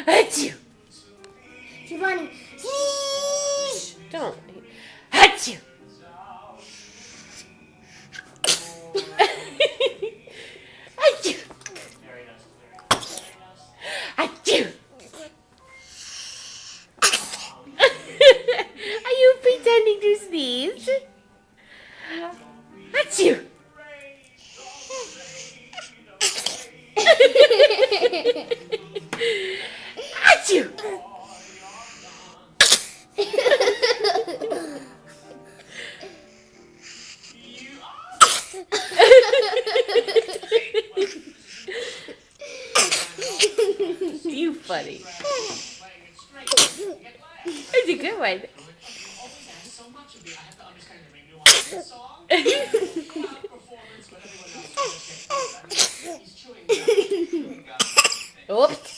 Achoo! Giovanni. Don't. Achoo! Achoo! Achoo! Are you pretending to sneeze? Achoo! Achoo! You funny. It's a good one. Oops.